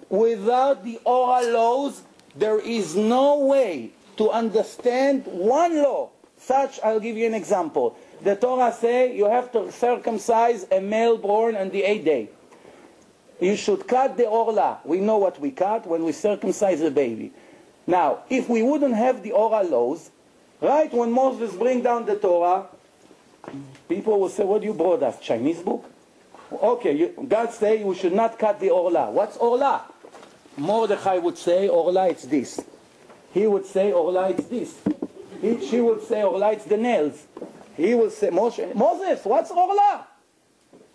without the oral laws, there is no way to understand one law. Such, I'll give you an example. The Torah say you have to circumcise a male born on the 8th day. You should cut the orla. We know what we cut when we circumcise a baby. Now, if we wouldn't have the oral laws, right when Moses bring down the Torah, people will say, what do you brought us, Chinese book? Okay, God say we should not cut the orla. What's orla? Mordechai would say, orla, it's this. He would say, orla, it's this. She would say, orla, it's the nails. He would say, Moses, what's orla?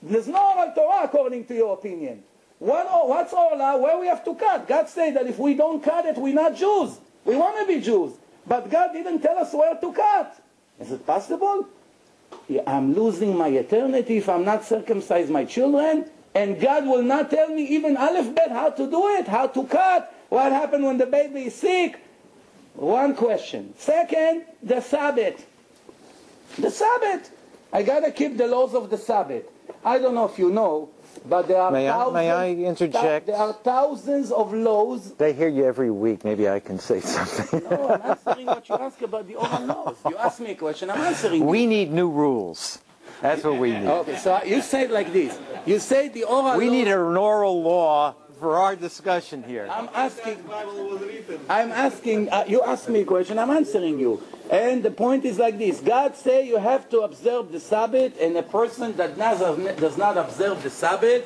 There's no oral Torah according to your opinion. What's orla? Where we have to cut? God said that if we don't cut it, we're not Jews. We want to be Jews. But God didn't tell us where to cut. Is it possible? I'm losing my eternity if I'm not circumcise my children, and God will not tell me even Aleph Bet how to do it, how to cut, what happened when the baby is sick. One question. Second, the Sabbath. The Sabbath. I got to keep the laws of the Sabbath. I don't know if you know, but there are May I interject? There are thousands of laws. They hear you every week. Maybe I can say something. No, I'm answering what you ask about the oral laws. You ask me a question, I'm answering. We need new rules. That's what we need. Okay, so you say it like this. You say the oral laws. We need an oral law for our discussion here. I'm asking, you ask me a question, I'm answering you. And the point is like this. God say you have to observe the Sabbath, and a person that does not observe the Sabbath,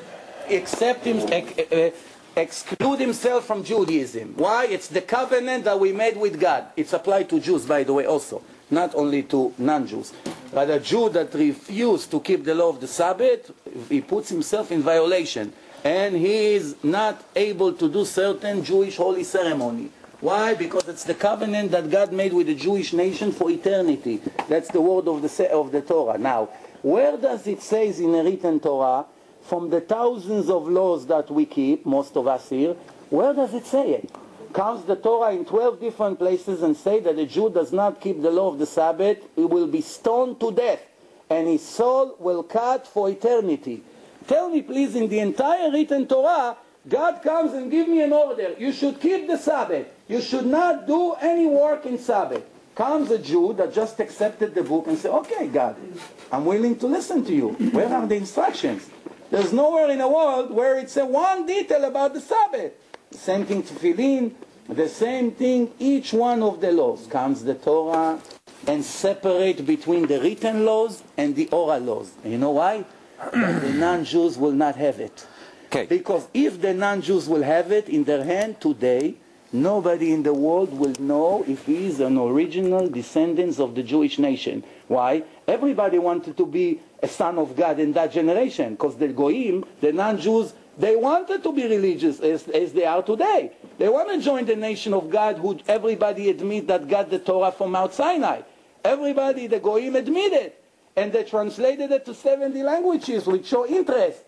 exclude himself from Judaism. Why? It's the covenant that we made with God. It's applied to Jews, by the way, also. Not only to non-Jews. But a Jew that refuses to keep the law of the Sabbath, he puts himself in violation. And he is not able to do certain Jewish holy ceremony. Why? Because it's the covenant that God made with the Jewish nation for eternity. That's the word of the Torah. Now, where does it say in the written Torah, from the thousands of laws that we keep, most of us here, where does it say it? Comes the Torah in 12 different places and say that a Jew does not keep the law of the Sabbath, he will be stoned to death, and his soul will cut for eternity. Tell me please, in the entire written Torah, God comes and gives me an order. You should keep the Sabbath. You should not do any work in Sabbath. Comes a Jew that just accepted the book and says, okay, God, I'm willing to listen to you. Where are the instructions? There's nowhere in the world where it's a one detail about the Sabbath. The same thing to tefillin, the same thing, each one of the laws. Comes the Torah and separate between the written laws and the oral laws. And you know why? But the non-Jews will not have it. Okay. Because if the non-Jews will have it in their hand today, nobody in the world will know if he is an original descendant of the Jewish nation. Why? Everybody wanted to be a son of God in that generation, because the Goyim, the non-Jews, they wanted to be religious as they are today. They want to join the nation of God, who everybody admit that got the Torah from Mount Sinai. Everybody, the Goyim, admit it. And they translated it to 70 languages, which show interest.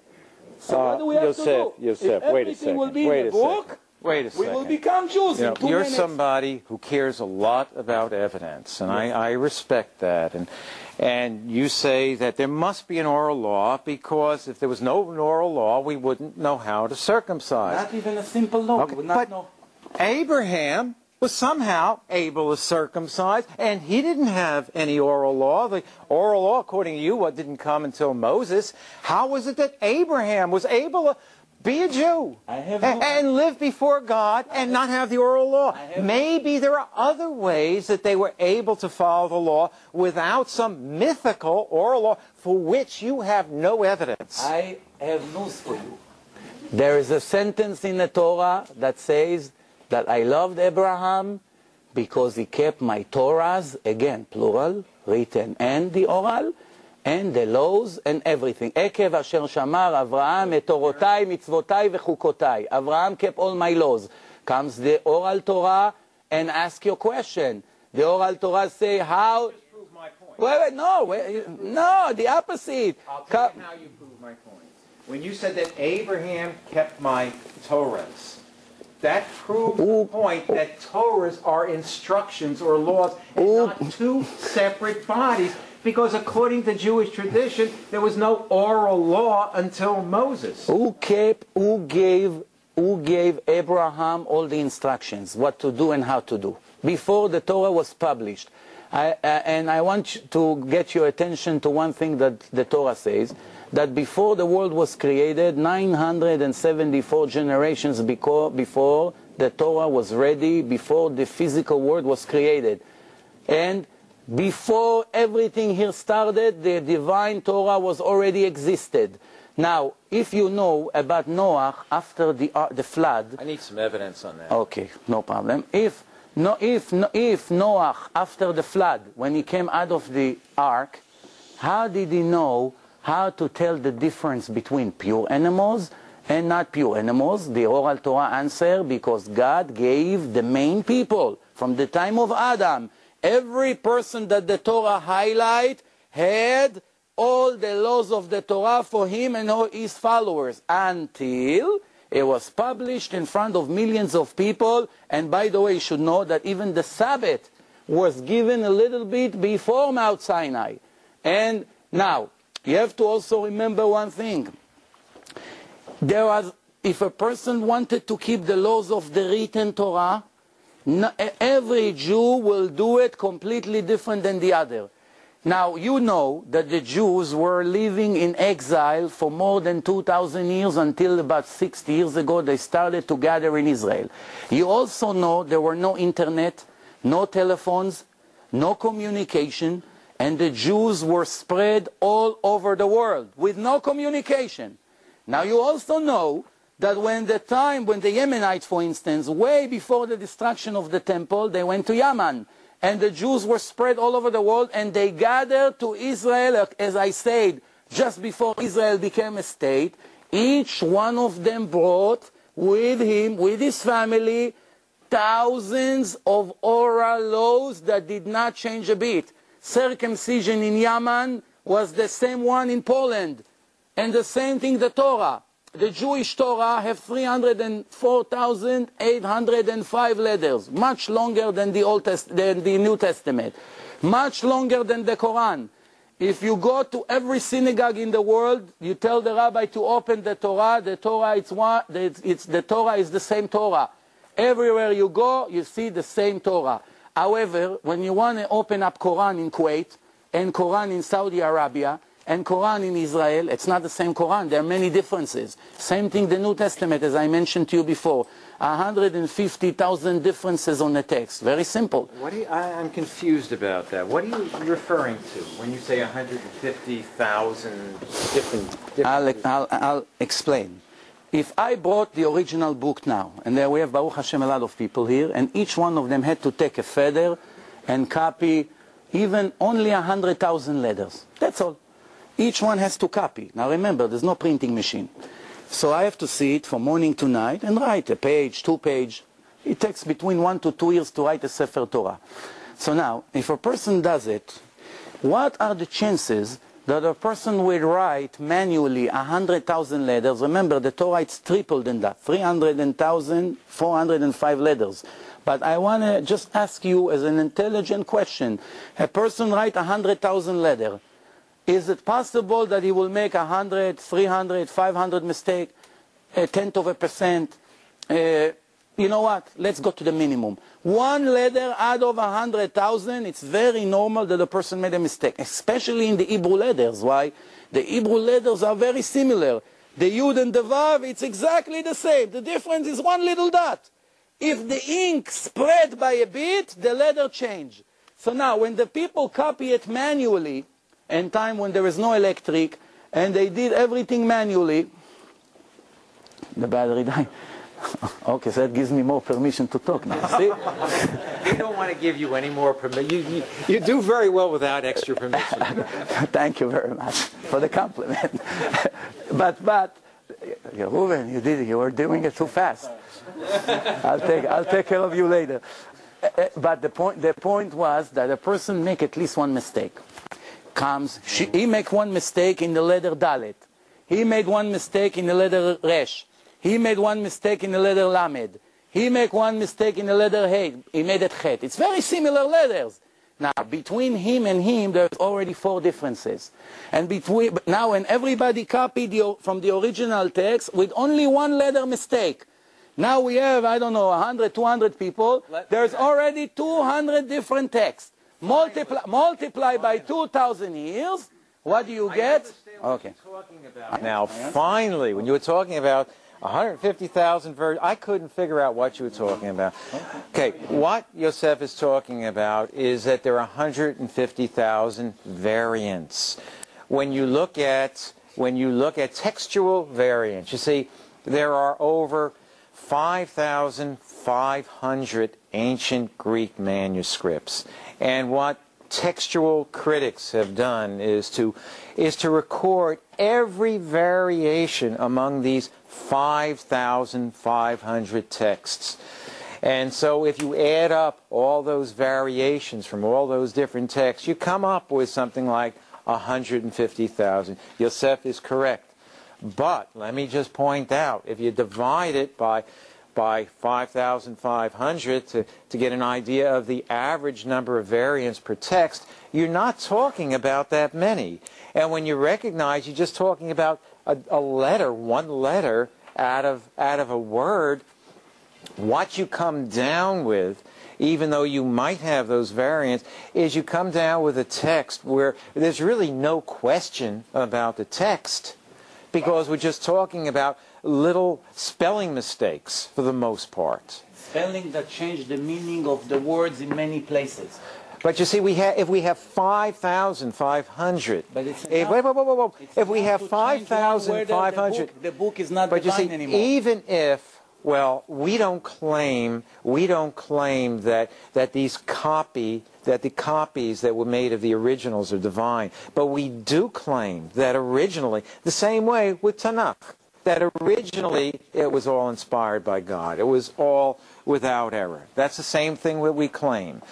So what do we have to do? Yosef, if wait a second. will be in the book, Wait a second. we will become Jews in 2 You're minutes. somebody who cares a lot about evidence, and yes. I respect that. And you say that there must be an oral law, because if there was no oral law, we wouldn't know how to circumcise. Not even a simple law. Okay, We would not but know. Abraham was somehow able to circumcise, and he didn't have any oral law. The oral law, according to you, didn't come until Moses. How was it that Abraham was able to be a Jew and live before God and not have the oral law? Maybe there are other ways that they were able to follow the law without some mythical oral law for which you have no evidence. I have news for you. There is a sentence in the Torah that says that I loved Abraham because he kept my Torahs, again, plural, written and the oral, and the laws and everything. Ekev asher shamar Avraham et torotai, mitzvotai vechukotai. Avraham kept all my laws. Comes the oral Torah and ask your question. The oral Torah say how... Just prove my point. No, the opposite. I'll tell you how you prove my point. When you said that Abraham kept my Torahs, that proves the point that Torahs are instructions or laws and not two separate bodies, because according to Jewish tradition, there was no oral law until Moses. Who gave who gave Abraham all the instructions, what to do and how to do, before the Torah was published. And I want to get your attention to one thing that the Torah says, that before the world was created, 974 generations before the Torah was ready, before the physical world was created. And before everything here started, the divine Torah was already existed. Now, if you know about Noah after the flood... I need some evidence on that. Okay, no problem. If Noah, after the flood, when he came out of the ark, how did he know how to tell the difference between pure animals and not pure animals? The oral Torah answer, because God gave the main people from the time of Adam. Every person that the Torah highlight had all the laws of the Torah for him and all his followers, until it was published in front of millions of people. And by the way, you should know that even the Sabbath was given a little bit before Mount Sinai. And now, you have to also remember one thing. If a person wanted to keep the laws of the written Torah, every Jew will do it completely different than the other. Now, you know that the Jews were living in exile for more than 2,000 years, until about 60 years ago they started to gather in Israel. You also know there were no internet, no telephones, no communication, and the Jews were spread all over the world with no communication. Now, you also know that when the Yemenites, for instance, way before the destruction of the temple, they went to Yemen. And the Jews were spread all over the world, and they gathered to Israel, as I said, just before Israel became a state. Each one of them brought with him, with his family, thousands of oral laws that did not change a bit. Circumcision in Yemen was the same one in Poland. And the same thing, the Torah. The Jewish Torah have 304,805 letters, much longer than the New Testament, much longer than the Quran. If you go to every synagogue in the world, you tell the rabbi to open the Torah. The Torah is the same Torah. Everywhere you go, you see the same Torah. However, when you want to open up Quran in Kuwait and Quran in Saudi Arabia and Quran in Israel, it's not the same Quran. There are many differences. Same thing the New Testament, as I mentioned to you before. 150,000 differences on the text. Very simple. I'm confused about that. What are you referring to when you say 150,000 different... I'll explain. If I brought the original book now, and there we have, Baruch Hashem, a lot of people here, and each one of them had to take a feather and copy even only 100,000 letters. That's all. Each one has to copy. Now remember, there's no printing machine. So I have to see it from morning to night and write a page, 2 pages. It takes between 1 to 2 years to write a Sefer Torah. So now, if a person does it, what are the chances that a person will write manually 100,000 letters? Remember, the Torah is triple than that, 300,405 letters. But I want to just ask you as an intelligent question. A person write 100,000 letters. Is it possible that he will make 100, 300, 500 mistakes, a tenth of a percent? You know what? Let's go to the minimum. 1 letter out of 100,000, it's very normal that a person made a mistake, especially in the Hebrew letters. Why? The Hebrew letters are very similar. The Yud and the Vav, it's exactly the same. The difference is 1 little dot. If the ink spread by a bit, the letter change. So now, when the people copy it manually, and time when there is no electric, and they did everything manually, the battery died. Okay, so that gives me more permission to talk now, see? We don't want to give you any more permission. You do very well without extra permission. Thank you very much for the compliment. but Reuven, you were doing it too fast. I'll take care of you later. But the point was that a person make at least 1 mistake. He make 1 mistake in the letter Dalet. He made 1 mistake in the letter Resh. He made 1 mistake in the letter Lamed. He make 1 mistake in the letter He. He made it Chet. It's very similar letters. Now, between him and him, there's already 4 differences. And when everybody copied from the original text with only 1 letter mistake. Now we have, I don't know, 100, 200 people. There's already 200 different texts. Multiply by 2,000 years. What do you get? Okay. Now, finally, when you were talking about 150,000 versions, I couldn't figure out what you were talking about. Okay, what Yosef is talking about is that there are 150,000 variants. When you look at textual variants, you see there are over 5,500 ancient Greek manuscripts, and what textual critics have done is to record every variation among these 5,500 texts. And so if you add up all those variations from all those different texts, you come up with something like 150,000. Yosef is correct. But let me just point out, if you divide it by 5,500 to get an idea of the average number of variants per text, you're not talking about that many. And when you recognize you're just talking about a letter, one letter out of a word, what you come down with, even though you might have those variants, is you come down with a text where there's really no question about the text, because we're just talking about little spelling mistakes for the most part. Spelling that change the meaning of the words in many places. But you see, if we have 5,500, if we have 5,500, the book is not but you divine see, anymore. even if, well, we don't claim that the copies that were made of the originals are divine, but we do claim that originally, the same way with Tanakh, that originally it was all inspired by God. It was all without error. That's the same thing that we claim.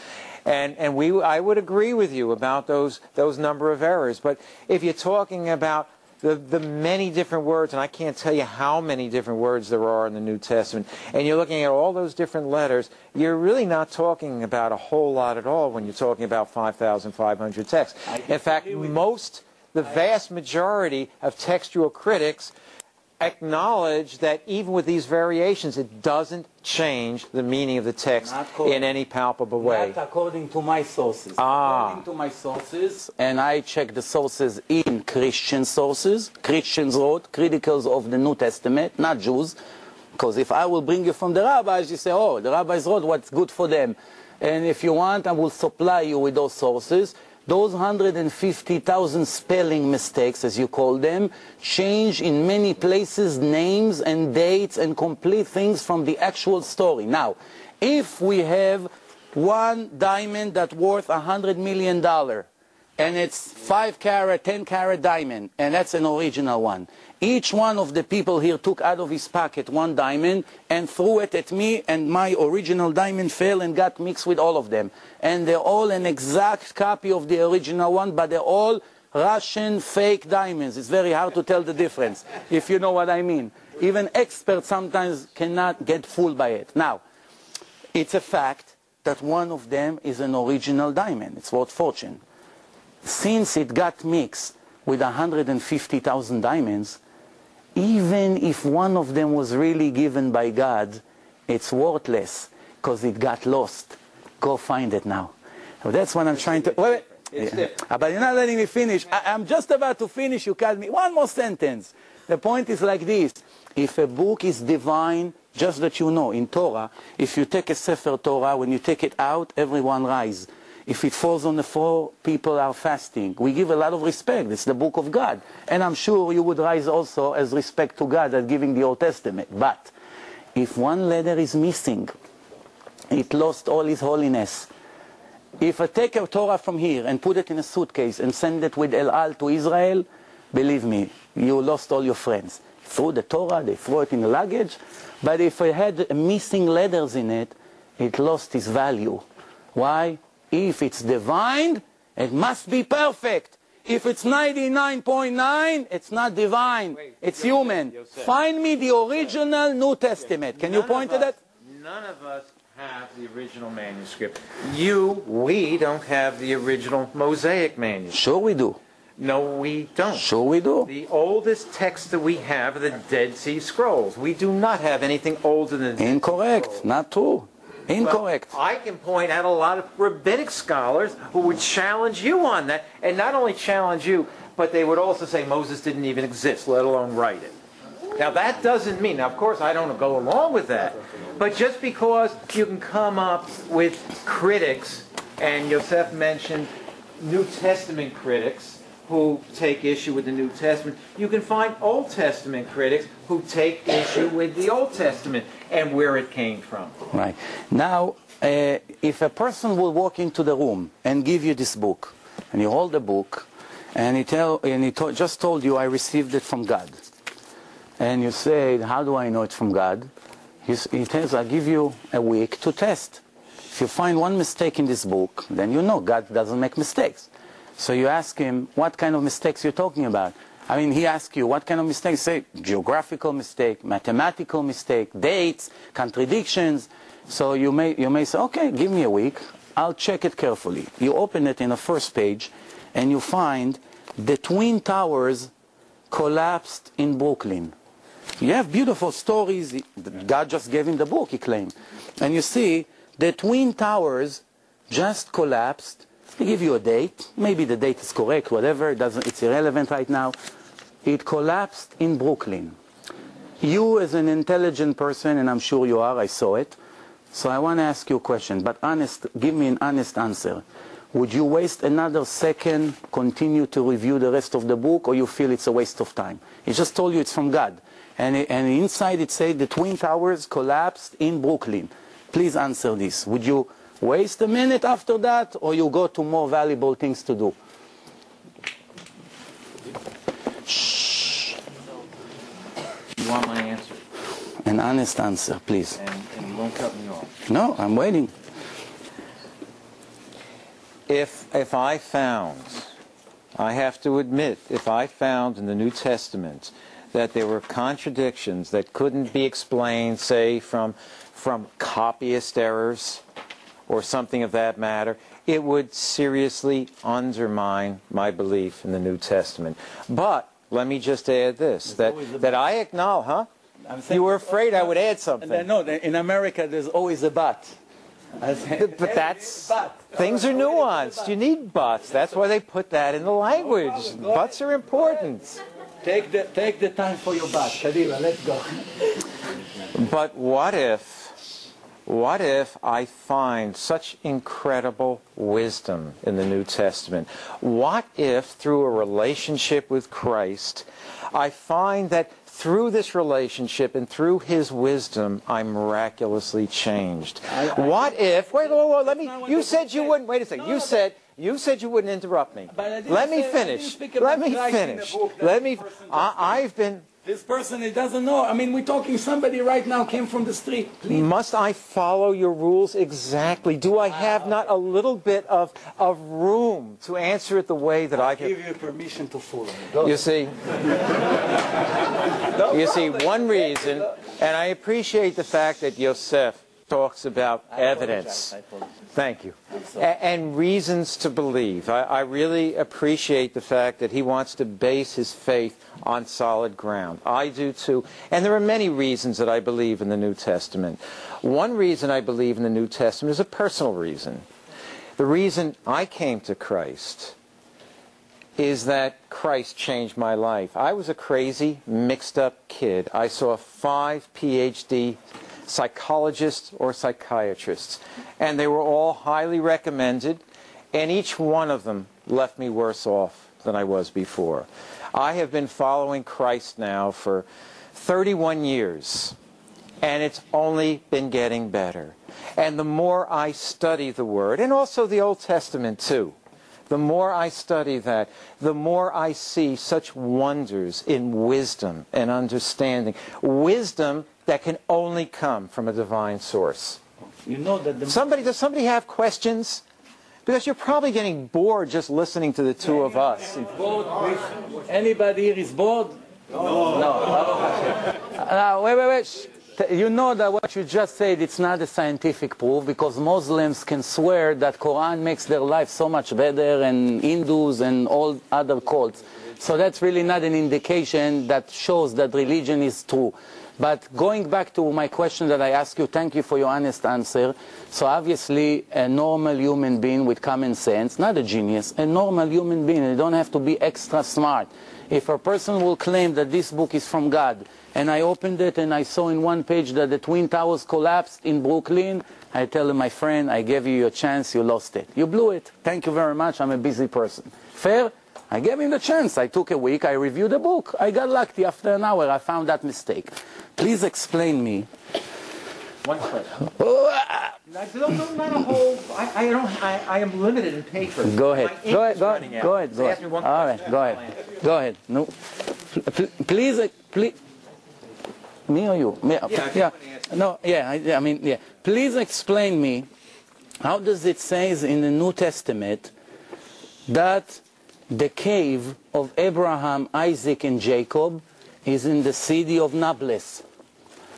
And I would agree with you about those number of errors. But if you're talking about the many different words, and I can't tell you how many different words there are in the New Testament, and you're looking at all those different letters, you're really not talking about a whole lot at all when you're talking about 5,500 texts. In fact, the vast majority of textual critics acknowledge that even with these variations, it doesn't change the meaning of the text in any palpable way. Not according to my sources. According to my sources, and I check the sources in Christian sources. Christians wrote, criticals of the New Testament, not Jews. Because if I will bring you from the rabbis, you say, oh, the rabbis wrote what's good for them. And if you want, I will supply you with those sources. Those 150,000 spelling mistakes, as you call them, change in many places names and dates and complete things from the actual story. Now, if we have one diamond that's worth $100 million, and it's 5-carat, 10-carat diamond, and that's an original one, each one of the people here took out of his pocket one diamond and threw it at me, and my original diamond fell and got mixed with all of them. And they're all an exact copy of the original one, but they're all Russian fake diamonds. It's very hard to tell the difference, if you know what I mean. Even experts sometimes cannot get fooled by it. Now, it's a fact that one of them is an original diamond. It's worth fortune. Since it got mixed with 150,000 diamonds, even if one of them was really given by God, it's worthless because it got lost. Go find it now. So that's what I'm trying to... Wait. But you're not letting me finish. I'm just about to finish. You cut me. One more sentence. The point is like this. If a book is divine, just that you know, in Torah, if you take a Sefer Torah, when you take it out, everyone rise. If it falls on the floor, people are fasting. We give a lot of respect. It's the book of God. And I'm sure you would rise also as respect to God as giving the Old Testament. But if one letter is missing, it lost all its holiness. If I take a Torah from here and put it in a suitcase and send it with El Al to Israel, believe me, you lost all your friends. Threw the Torah, they threw it in the luggage. But if I had missing letters in it, it lost its value. Why? If it's divine, it must be perfect. If it's 99.9, it's not divine. It's human. Find me the original New Testament. Can you point to that? None of us have the original manuscript. We don't have the original Mosaic manuscript. Sure we do. No, we don't. Sure we do. The oldest text that we have are the Dead Sea Scrolls. We do not have anything older than the Dead Sea Incorrect. Scrolls. Not true. Incorrect. Well, I can point out a lot of rabbinic scholars who would challenge you on that, and not only challenge you, but they would also say Moses didn't even exist, let alone write it. Now that doesn't mean, now of course I don't go along with that, but just because you can come up with critics, and Yosef mentioned New Testament critics who take issue with the New Testament, you can find Old Testament critics who take issue with the Old Testament and where it came from. Right. Now, if a person will walk into the room and give you this book, and you hold the book, and he just told you, I received it from God, and you say, how do I know it's from God? He tells, I'll give you a week to test. If you find one mistake in this book, then you know God doesn't make mistakes. So you ask him, what kind of mistakes you're talking about? I mean, he asks you, what kind of mistakes? Say, geographical mistake, mathematical mistake, dates, contradictions. So you may say, okay, give me a week. I'll check it carefully. You open it in the first page, and you find the Twin Towers collapsed in Brooklyn. You have beautiful stories. God just gave him the book, he claimed. And you see, the Twin Towers just collapsed. They give you a date. Maybe the date is correct, whatever. It's irrelevant right now. It collapsed in Brooklyn. You, as an intelligent person, and I'm sure you are, I saw it. So I want to ask you a question, but give me an honest answer. Would you waste another second, continue to review the rest of the book, or you feel it's a waste of time? It just told you it's from God. And inside it said the Twin Towers collapsed in Brooklyn. Please answer this. Would you waste a minute after that, or you go to more valuable things to do? Shh. You want my answer? An honest answer, please. And you won't cut me off. No, I'm waiting. If I found, I have to admit, if I found in the New Testament that there were contradictions that couldn't be explained, say, from copyist errors or something of that matter, it would seriously undermine my belief in the New Testament. But let me just add this, that I acknowledge, huh? You were afraid I would add something. No, in America there's always a but. But that's, things are nuanced. You need buts. That's why they put that in the language. Buts are important. Take the time for your but. Kadila, let's go. But what if I find such incredible wisdom in the New Testament? What if, through a relationship with Christ, I find that through this relationship and through His wisdom, I'm miraculously changed? What if? Wait, let me. You said you wouldn't. Wait a second. You said you wouldn't interrupt me. Let me finish. Let me finish. I've been. This person, he doesn't know. I mean, we're talking somebody right now came from the street. Please. Must I follow your rules exactly? Do I have not a little bit of room to answer it the way that I can? Give you permission to follow. Go. You see, one reason, and I appreciate the fact that Yosef talks about evidence. Thank you. And reasons to believe. I really appreciate the fact that he wants to base his faith on solid ground. I do too. And there are many reasons that I believe in the New Testament. One reason I believe in the New Testament is a personal reason. The reason I came to Christ is that Christ changed my life. I was a crazy, mixed-up kid. I saw 5 PhD psychologists or psychiatrists, and they were all highly recommended, and each one of them left me worse off than I was before. I have been following Christ now for 31 years, and it's only been getting better. And the more I study the Word, and also the Old Testament too, the more I study that, the more I see such wonders in wisdom and understanding. Wisdom that can only come from a divine source. You know that does somebody have questions? Because you're probably getting bored just listening to the two of us. Anybody here is bored? No. Wait. you know that what you just said, it's not a scientific proof, because Muslims can swear that Quran makes their life so much better, and Hindus and all other cults. So that's really not an indication that shows that religion is true. But going back to my question that I asked you, thank you for your honest answer. So obviously a normal human being with common sense, not a genius, a normal human being, you don't have to be extra smart. If a person will claim that this book is from God, and I opened it and I saw in one page that the Twin Towers collapsed in Brooklyn, I tell him, my friend, I gave you your chance, you lost it. You blew it. Thank you very much, I'm a busy person. Fair? I gave him the chance. I took a week, I reviewed the book. I got lucky. After an hour, I found that mistake. Please explain me. One question. Not a whole. I am limited in paper. Go ahead. Go ahead. Ask me one question. All right. Go ahead. Go ahead. No. Please. Me or you? Me, yeah. No. Yeah. I mean. Yeah. Please explain me. How does it say in the New Testament that the cave of Abraham, Isaac, and Jacob is in the city of Nablus,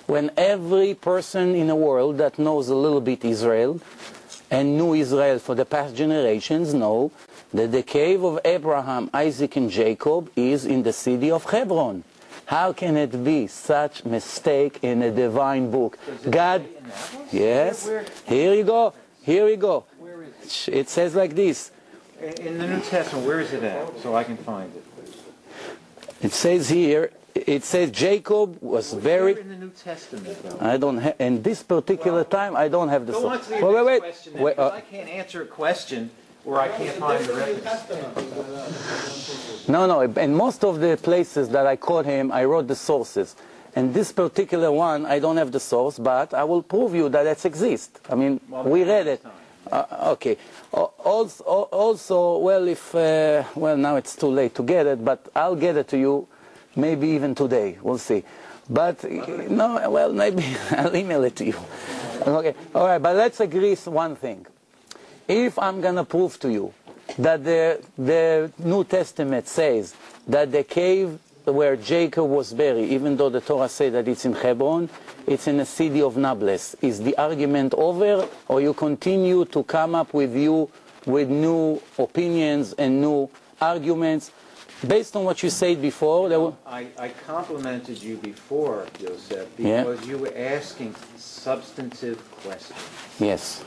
when every person in the world that knows a little bit Israel and knew Israel for the past generations know that the cave of Abraham, Isaac, and Jacob is in the city of Hebron? How can it be such mistake in a divine book? God, yes, here you go, here you go. It says like this. In the New Testament, where is it at, so I can find it? It says here, it says Jacob was very... Where in the New Testament, though? I don't have, in this particular time, I don't have the source. Wait. I can't answer a question where I can't find the reference. No, in most of the places that I caught him, I wrote the sources. And this particular one, I don't have the source, but I will prove you that it exists. I mean, we read it. Okay. Also, well, well, now it's too late to get it, but I'll get it to you, maybe even today. We'll see. But no, well, maybe I'll email it to you. Okay. All right. But let's agree one thing. If I'm gonna prove to you that the New Testament says that the cave where Jacob was buried, even though the Torah says that it's in Hebron, it's in the city of Nablus. Is the argument over, or you continue to come up with new opinions and new arguments based on what you said before? I complimented you before, Yosef, because you were asking substantive questions. Yes.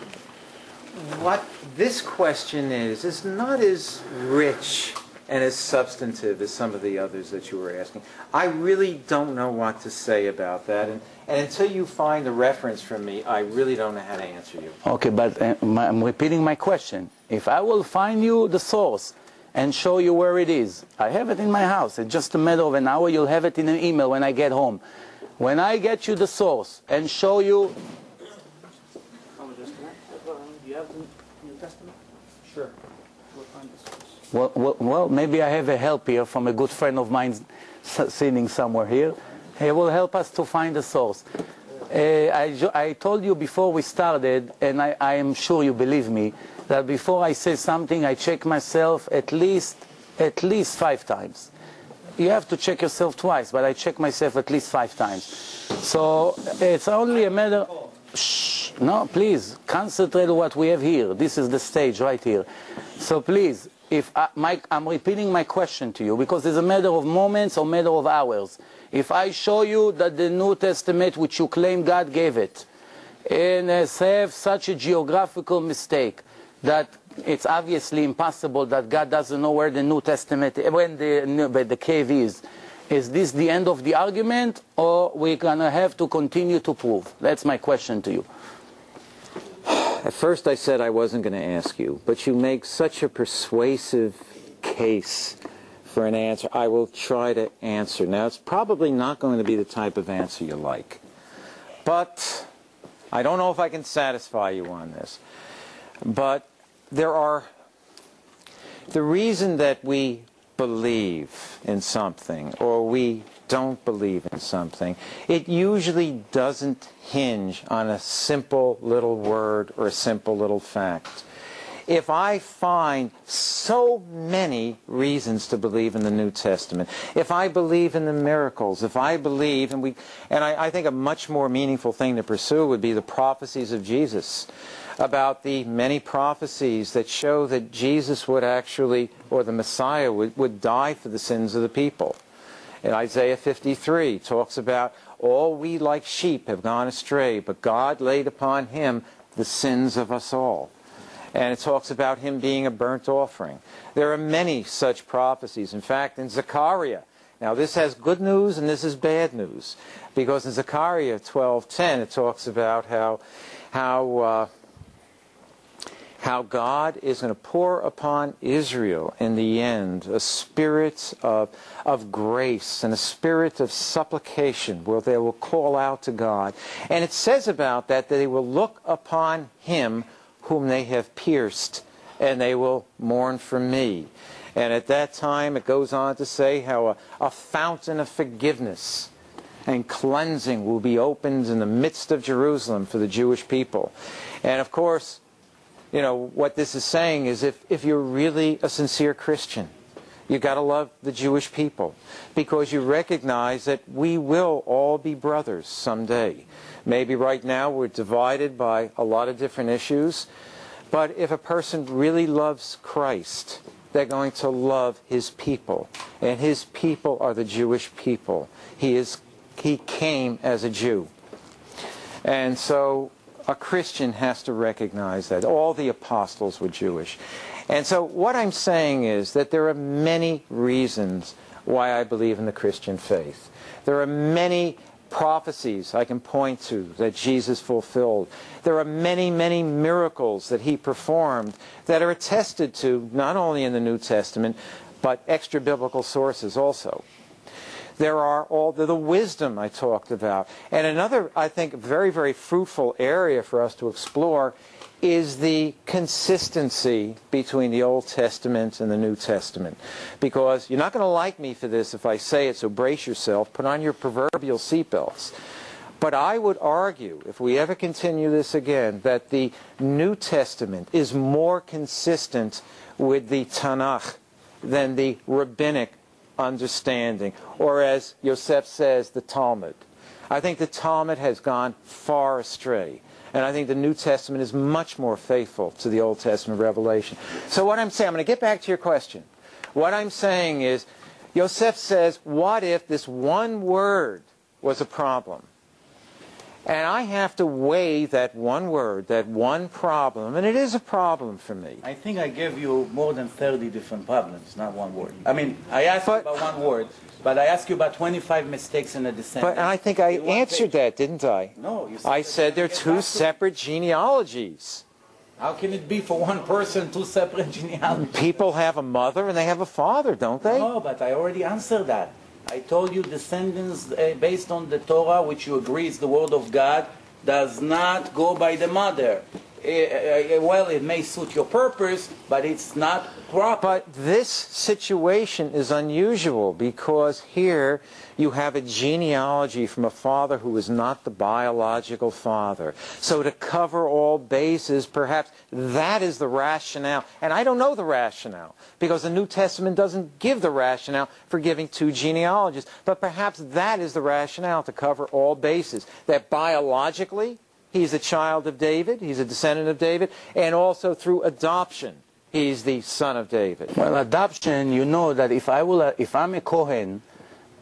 What this question is not as rich and as substantive as some of the others that you were asking. I really don't know what to say about that, and until you find the reference from me, I really don't know how to answer you. Okay, but I'm repeating my question. If I will find you the source and show you where it is, I have it in my house. It's just a matter of an hour. You'll have it in an email when I get home. When I get you the source and show you... Do you have the New Testament? Sure. We'll find the source. Well, maybe I have a help here from a good friend of mine sitting somewhere here. He will help us to find the source. I told you before we started, and I am sure you believe me, that before I say something, I check myself at least 5 times. You have to check yourself twice, but I check myself at least 5 times. So it's only a matter... Shh, no, please, concentrate on what we have here. This is the stage right here. So please, if I'm repeating my question to you, because it's a matter of moments or matter of hours. If I show you that the New Testament, which you claim God gave it, and have such a geographical mistake that it's obviously impossible that God doesn't know where the New Testament, when the cave is this the end of the argument, or we're going to have to continue to prove? That's my question to you. At first I said I wasn't going to ask you, but you make such a persuasive case for an answer. I will try to answer. Now, it's probably not going to be the type of answer you like, but I don't know if I can satisfy you on this. But the reason that we believe in something or we don't believe in something, it usually doesn't hinge on a simple little word or a simple little fact. if I find so many reasons to believe in the New Testament, if I believe in the miracles, if I believe, and I think a much more meaningful thing to pursue would be the prophecies of Jesus, about the many prophecies that show that Jesus would actually, or the Messiah would die for the sins of the people. In Isaiah 53, talks about all we like sheep have gone astray, but God laid upon him the sins of us all. And it talks about him being a burnt offering. There are many such prophecies. In fact, in Zechariah, now this has good news and this is bad news, because in Zechariah 12:10 it talks about how God is going to pour upon Israel in the end a spirit of grace and a spirit of supplication where they will call out to God. And it says about that they will look upon him whom they have pierced, and they will mourn for me. And at that time it goes on to say how a fountain of forgiveness and cleansing will be opened in the midst of Jerusalem for the Jewish people. And of course, you know, what this is saying is if you're really a sincere Christian, you've got to love the Jewish people, because you recognize that we will all be brothers someday. Maybe right now we're divided by a lot of different issues, but if a person really loves Christ, they're going to love his people, and his people are the Jewish people. He came as a Jew. And so a Christian has to recognize that. All the apostles were Jewish. And so what I'm saying is that there are many reasons why I believe in the Christian faith. There are many prophecies I can point to that Jesus fulfilled. There are many, many miracles that he performed that are attested to not only in the New Testament, but extra-biblical sources also. There are all the wisdom I talked about. And another, I think, very, very fruitful area for us to explore is the consistency between the Old Testament and the New Testament. Because you're not going to like me for this if I say it, so brace yourself, put on your proverbial seatbelts. But I would argue, if we ever continue this again, that the New Testament is more consistent with the Tanakh than the rabbinic understanding, or as Yosef says, the Talmud. I think the Talmud has gone far astray, and I think the New Testament is much more faithful to the Old Testament revelation. So what I'm saying, I'm going to get back to your question. What I'm saying is, Yosef says, what if this one word was a problem? And I have to weigh that one word, that one problem, and it is a problem for me. I think I gave you more than 30 different problems, not one word. I mean, I asked you about one word, but I asked you about 25 mistakes in a descendant. But I think I answered that, didn't I? No, you said I said they're two separate genealogies. How can it be for one person two separate genealogies? People have a mother and they have a father, don't they? No, but I already answered that. I told you descendants based on the Torah, which you agree is the word of God, does not go by the mother. Well, it may suit your purpose, but it's not proper. But this situation is unusual because here you have a genealogy from a father who is not the biological father. So to cover all bases, perhaps that is the rationale. And I don't know the rationale because the New Testament doesn't give the rationale for giving two genealogies. But perhaps that is the rationale to cover all bases. That biologically, he's a child of David, he's a descendant of David, and also through adoption, he's the son of David. Well, adoption, you know that if I'm a Kohen,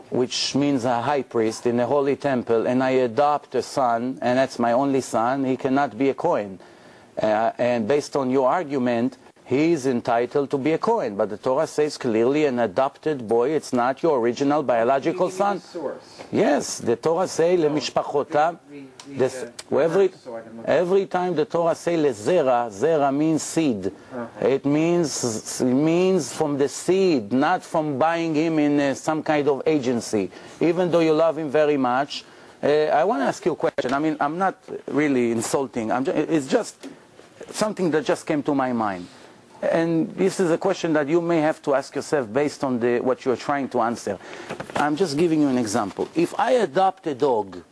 which means a high priest in the Holy Temple, and I adopt a son, and that's my only son, he cannot be a Kohen. And based on your argument, he is entitled to be a Kohen. But the Torah says clearly an adopted boy, it's not your original biological son. Yes, the Torah says, lemishpachotam. Every time the Torah says lezera, zera means seed. It means from the seed, not from buying him in some kind of agency. Even though you love him very much. I want to ask you a question. I mean, I'm not really insulting. It's just something that just came to my mind. And this is a question that you may have to ask yourself based on what you're trying to answer. I'm just giving you an example. If I adopt a dog,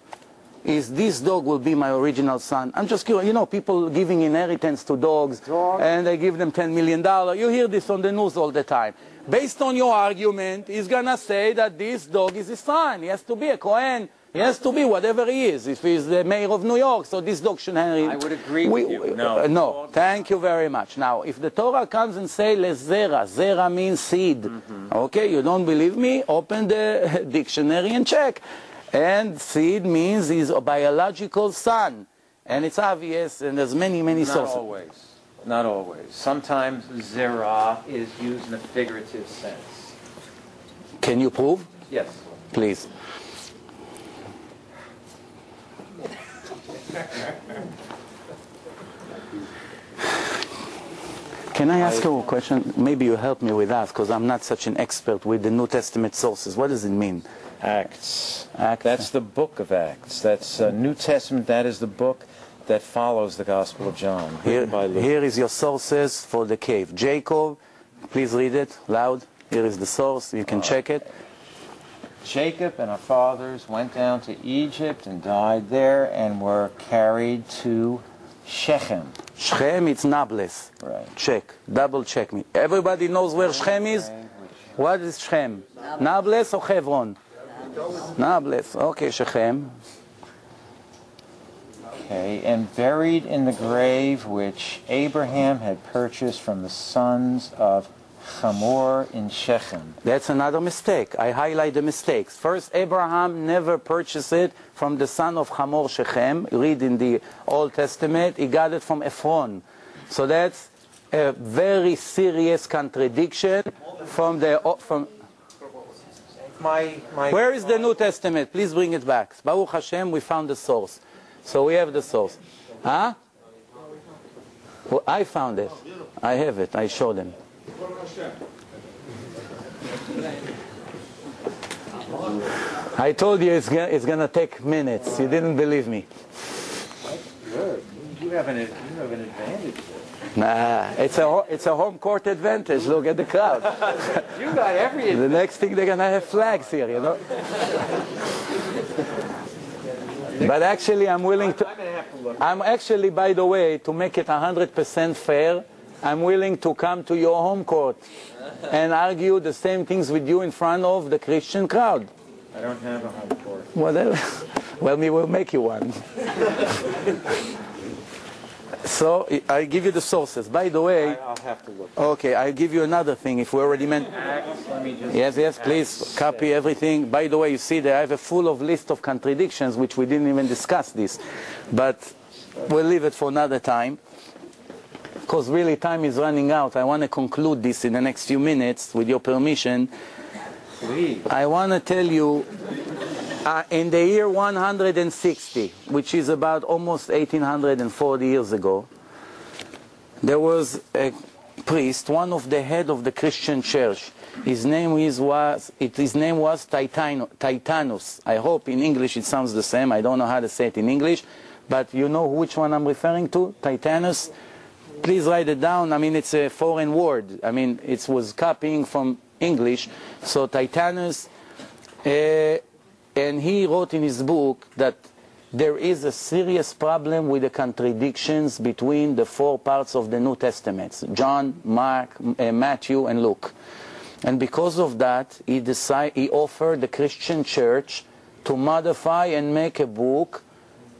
is this dog will be my original son. I'm just curious. You know, people giving inheritance to dogs, and they give them $10 million. You hear this on the news all the time. Based on your argument, he's going to say that this dog is his son. He has to be a Kohen. He has to be whatever he is. If he's the mayor of New York, so this dog should inherit. I would agree with you. No, thank you very much. Now, if the Torah comes and say lezera, zera means seed. Okay, you don't believe me? Open the dictionary and check. And seed means he's a biological son. And it's obvious, and there's many sources. Not always. Not always. Sometimes zera is used in a figurative sense. Can you prove? Yes. Please. Can I ask you a question? Maybe you help me with that, because I'm not such an expert with the New Testament sources. What does it mean? Acts. That's the book of Acts. That's New Testament. That is the book that follows the Gospel of John. Here is your sources for the cave. Jacob, please read it loud. Here is the source. You can check it. Jacob and our fathers went down to Egypt and died there and were carried to Shechem. Shechem, it's Nablus. Right. Check. Double check me. Everybody knows where Shechem is? What is Shechem? Nablus or Hebron? Nablus. Okay, Shechem. Okay, and buried in the grave which Abraham had purchased from the sons of Hamor in Shechem. That's another mistake. I highlight the mistakes. First, Abraham never purchased it from the son of Hamor Shechem. Read in the Old Testament. He got it from Ephron. So that's a very serious contradiction from the... Where is the New Testament? Please bring it back. Baruch Hashem, we found the source. So we have the source. Huh? Well, I found it. I have it. I showed them. I told you it's going to take minutes. You didn't believe me. Good. You have an advantage there. Nah, it's a home court advantage. Look at the crowd. You got everything. The next thing they're going to have flags here, you know. But actually, I'm willing to... I'm actually, by the way, to make it 100% fair, I'm willing to come to your home court and argue the same things with you in front of the Christian crowd. I don't have a home court. Whatever. Well, we will make you one. So, I give you the sources. By the way... I'll have to look. Okay, I'll give you another thing. If we already meant... Yes, please, copy everything. By the way, you see that I have a full of list of contradictions, which we didn't even discuss this. But we'll leave it for another time. Because really time is running out. I want to conclude this in the next few minutes, with your permission. Please. I want to tell you, in the year 160, which is about almost 1840 years ago, there was a priest, one of the head of the Christian church. His name was Titanus. I hope in English it sounds the same. I don't know how to say it in English, but you know which one I'm referring to? Titanus. Please write it down. I mean, it's a foreign word. I mean, it was copying from English. So Titanus, and he wrote in his book that there is a serious problem with the contradictions between the four parts of the New Testament: John, Mark, Matthew, and Luke. And because of that, he offered the Christian church to modify and make a book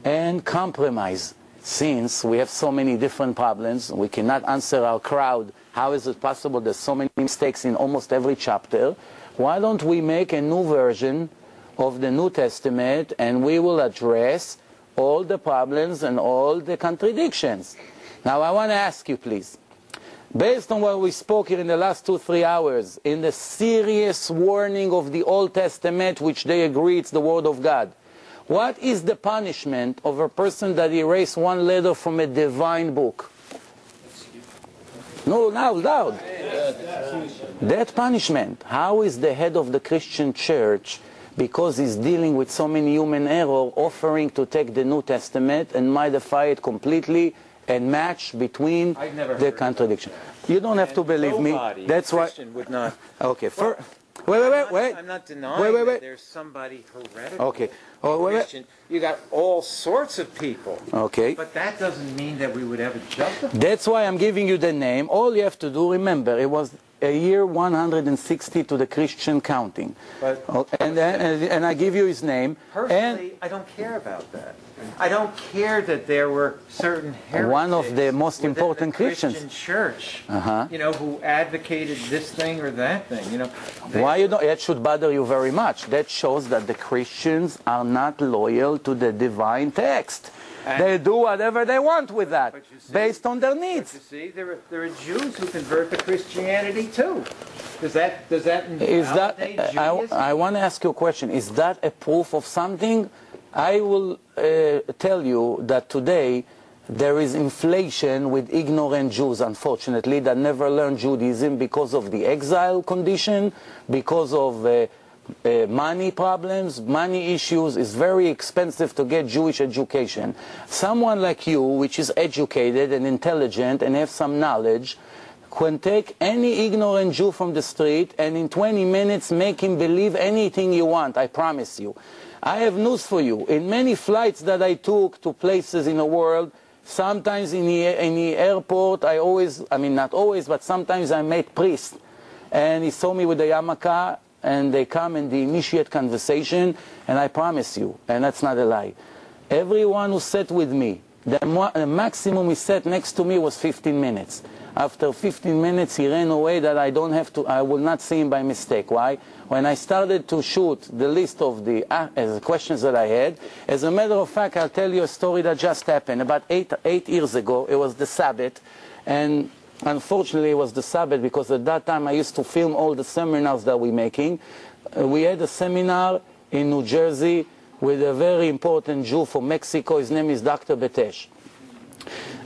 and compromise. Since we have so many different problems, we cannot answer our crowd, how is it possible there's so many mistakes in almost every chapter? Why don't we make a new version of the New Testament, and we will address all the problems and all the contradictions. Now I want to ask you, please, based on what we spoke here in the last 2-3 hours, in the serious warning of the Old Testament, which they agree it's the Word of God, what is the punishment of a person that erased one letter from a divine book? No, loud. That punishment. How is the head of the Christian church, because he's dealing with so many human error, offering to take the New Testament and modify it completely and match between the contradiction? You don't have to believe me. That's why. Would not. Okay. Wait. I'm not denying that there's somebody heretical. Okay. Oh, wait, wait. Christian. You got all sorts of people. Okay. But that doesn't mean that we would ever justify. That's why I'm giving you the name. All you have to do, remember, it was a year 160 to the Christian counting. But, and I give you his name. Personally, I don't care about that. I don't care that there were certain heretics One of the most within important the Christian Christians. church, Uh-huh. you know, who advocated this thing or that thing. You know, Why you don't? That should bother you very much. That shows that the Christians are not loyal to the divine text. They do whatever they want with that, But you see- based on their but needs. you see, there are Jews who convert to Christianity too. Does that Is that? invalidate Judaism? I want to ask you a question. Is that a proof of something? I will tell you that today there is inflation with ignorant Jews, unfortunately, that never learned Judaism because of the exile condition, because of money problems, money issues. It's very expensive to get Jewish education. Someone like you, which is educated and intelligent and have some knowledge, can take any ignorant Jew from the street and in 20 minutes make him believe anything you want, I promise you. I have news for you. In many flights that I took to places in the world, sometimes in the airport, not always, but sometimes I met priests. And he saw me with the yarmulke, and they come and they initiate conversation, and I promise you, and that's not a lie, everyone who sat with me, the maximum he sat next to me was 15 minutes. After 15 minutes, he ran away that I will not see him by mistake. Why? When I started to shoot the list of the questions that I had, as a matter of fact, I'll tell you a story that just happened. About eight years ago, it was the Sabbath, and unfortunately it was the Sabbath because at that time I used to film all the seminars that we're making. We had a seminar in New Jersey with a very important Jew from Mexico. His name is Dr. Betesh.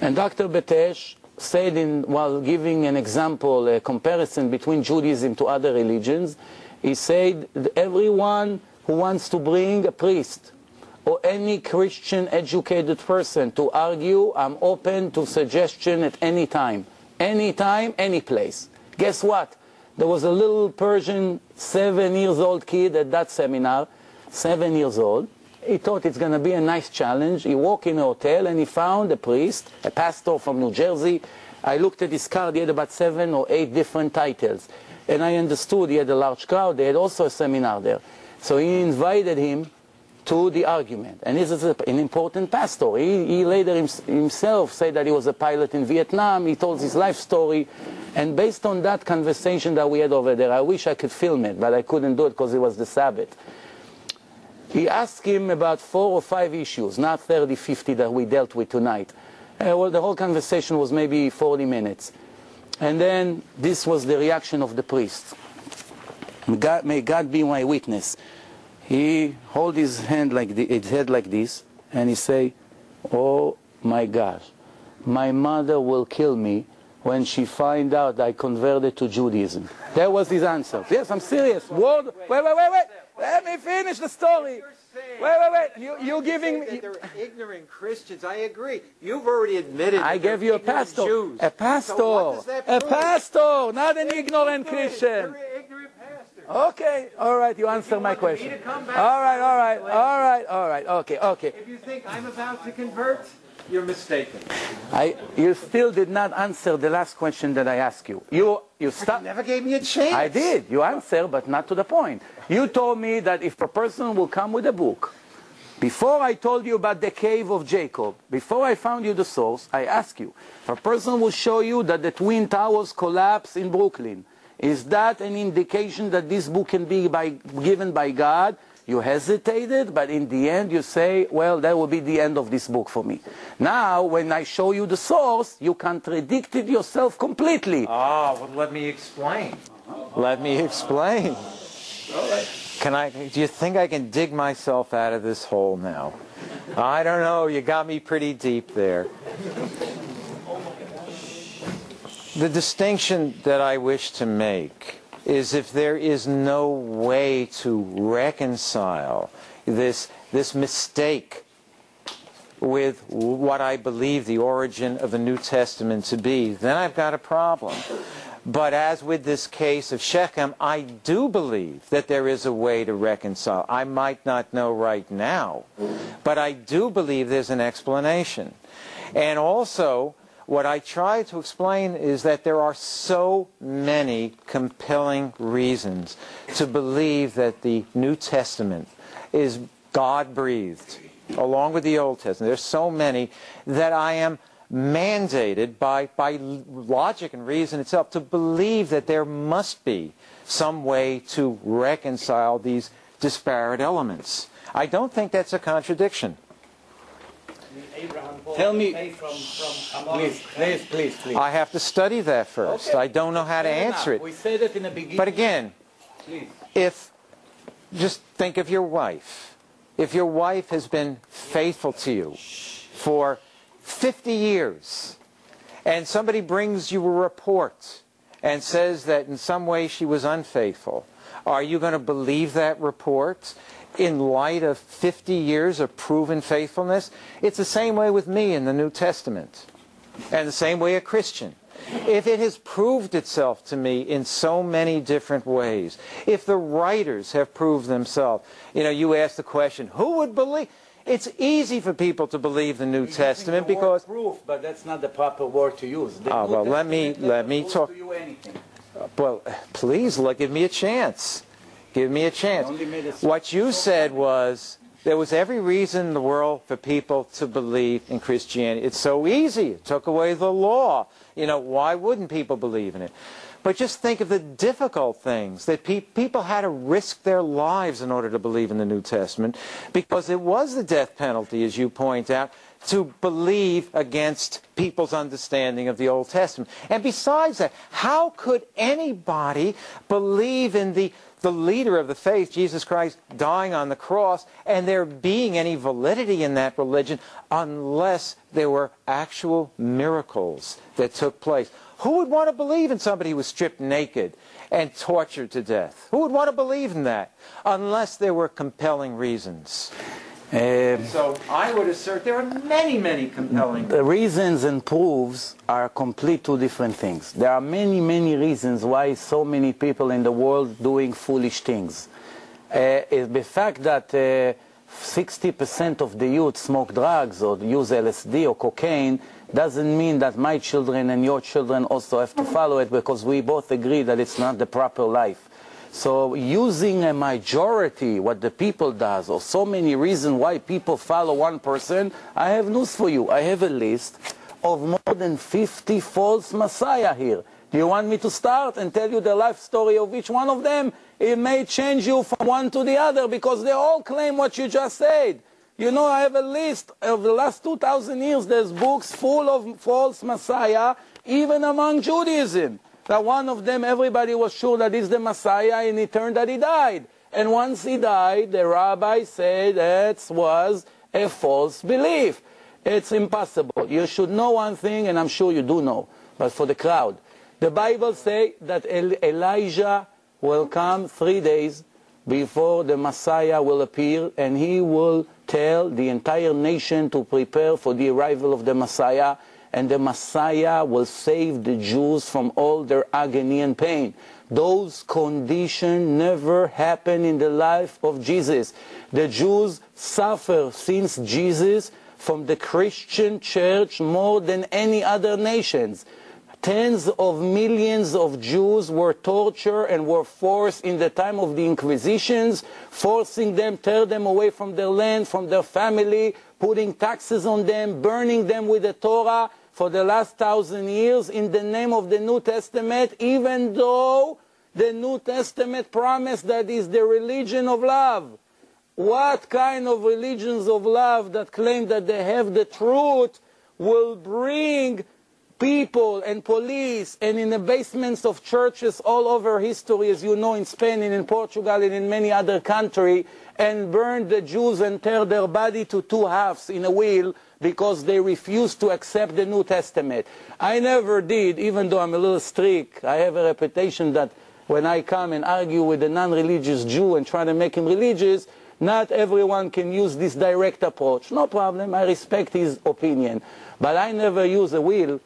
And Dr. Betesh said, while giving an example, a comparison between Judaism to other religions, he said, everyone who wants to bring a priest or any Christian educated person to argue, I'm open to suggestion at any time, any place. Guess what? There was a little Persian 7-year-old kid at that seminar, 7 years old. He thought it's going to be a nice challenge. He walked in a hotel and he found a priest, a pastor from New Jersey. I looked at his card. He had about 7 or 8 different titles. And I understood he had a large crowd. They had also a seminar there. So he invited him to the argument. And this is an important pastor. He later himself said that he was a pilot in Vietnam. He told his life story. And based on that conversation that we had over there, I wish I could film it, but I couldn't do it because it was the Sabbath. He asked him about 4 or 5 issues, not 30, 50 that we dealt with tonight. Well, the whole conversation was maybe 40 minutes. And then this was the reaction of the priest. May God be my witness. He hold his head like this, and he say, "Oh my gosh, my mother will kill me when she find out I converted to Judaism." That was his answer. Yes, I'm serious. Wait. Let me finish the story. Wait. You're giving me... They're ignorant Christians. I agree. You've already admitted. I gave you a pastor. Jews. A pastor. So what does that A prove? pastor, not an ignorant Christian. You're an ignorant pastor. Okay, all right, you answer my question. Me to come back All right, okay. If you think I'm about to convert, you're mistaken. You still did not answer the last question that I asked you. You stopped. You never gave me a chance. I did. You answered, but not to the point. You told me that if a person will come with a book, before I told you about the cave of Jacob, before I found you the source, I asked you, if a person will show you that the Twin Towers collapsed in Brooklyn, is that an indication that this book can be given by God? You hesitated, but in the end you say, well, that will be the end of this book for me. Now, when I show you the source, you contradicted yourself completely. Well, let me explain. Let me explain. Do you think I can dig myself out of this hole now? I don't know. You got me pretty deep there. The distinction that I wish to make is if there is no way to reconcile this mistake with what I believe the origin of the New Testament to be, then I've got a problem. But as with this case of Shechem, I do believe that there is a way to reconcile. I might not know right now, but I do believe there's an explanation. And also, what I try to explain is that there are so many compelling reasons to believe that the New Testament is God-breathed, along with the Old Testament. There's so many that I am mandated by logic and reason itself to believe that there must be some way to reconcile these disparate elements. I don't think that's a contradiction. Tell me, please. I have to study that first. Okay. I don't know how to answer it. We said it in the beginning. But again, Please. just think of your wife. If your wife has been faithful to you for 50 years, and somebody brings you a report and says that in some way she was unfaithful, are you going to believe that report in light of 50 years of proven faithfulness? It's the same way with me in the New Testament, and the same way a Christian. If it has proved itself to me in so many different ways, if the writers have proved themselves, you ask the question, who would believe? It's easy for people to believe the New Testament because proof, but that's not the proper word to use. well, let me talk. To you anything. Well, please give me a chance. Give me a chance. What you said was there was every reason in the world for people to believe in Christianity. It's so easy. It took away the law. Why wouldn't people believe in it? But just think of the difficult things that people had to risk their lives in order to believe in the New Testament, because it was the death penalty, as you point out, to believe against people's understanding of the Old Testament. And besides that, how could anybody believe in the leader of the faith, Jesus Christ, dying on the cross, and there being any validity in that religion unless there were actual miracles that took place? Who would want to believe in somebody who was stripped naked and tortured to death? Who would want to believe in that unless there were compelling reasons? So I would assert there are many, many compelling reasons. The reasons and proofs are complete two different things. There are many, many reasons why so many people in the world doing foolish things. The fact that 60% of the youth smoke drugs or use LSD or cocaine doesn't mean that my children and your children also have to follow it, because we both agree that it's not the proper life. So using a majority, what the people does, or so many reasons why people follow one person, I have news for you. I have a list of more than 50 false messiah here. Do you want me to start and tell you the life story of each one of them? It may change you from one to the other, because they all claim what you just said. I have a list of the last 2,000 years. There's books full of false messiah, even among Judaism. That one of them, everybody was sure that he's the Messiah, and it turned that he died. And once he died, the rabbi said that was a false belief. It's impossible. You should know one thing, and I'm sure you do know, but for the crowd. The Bible says that Elijah will come 3 days before the Messiah will appear, and he will tell the entire nation to prepare for the arrival of the Messiah, and the Messiah will save the Jews from all their agony and pain. Those conditions never happened in the life of Jesus. The Jews suffer since Jesus from the Christian church more than any other nations. Tens of millions of Jews were tortured and were forced in the time of the Inquisitions, forcing them, tear them away from their land, from their family, putting taxes on them, burning them with the Torah for the last 1,000 years in the name of the New Testament, even though the New Testament promised that is the religion of love. What kind of religions of love that claim that they have the truth will bring people and police and in the basements of churches all over history, as you know, in Spain and in Portugal and in many other countries, and burn the Jews and tear their body to two halves in a wheel because they refused to accept the New Testament? I never did, even though I'm a little strict. I have a reputation that when I come and argue with a non-religious Jew and try to make him religious, not everyone can use this direct approach. No problem, I respect his opinion. But I never use a wheel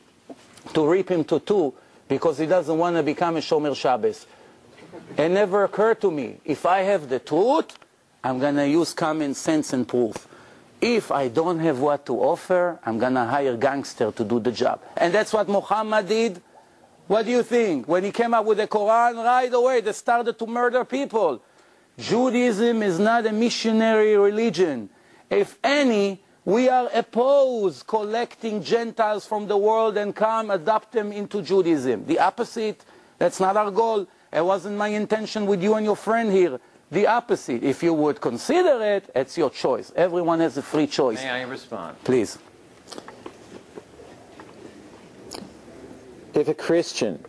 to rip him to two because he doesn't want to become a Shomer Shabbos. It never occurred to me, if I have the truth, I'm going to use common sense and proof. If I don't have what to offer, I'm going to hire gangster to do the job. And that's what Muhammad did. What do you think? When he came up with the Quran, right away they started to murder people. Judaism is not a missionary religion. If any, we are opposed collecting Gentiles from the world and come adopt them into Judaism. The opposite, that's not our goal. It wasn't my intention with you and your friend here. The opposite. If you would consider it, it's your choice. Everyone has a free choice. May I respond? Please. If a Christian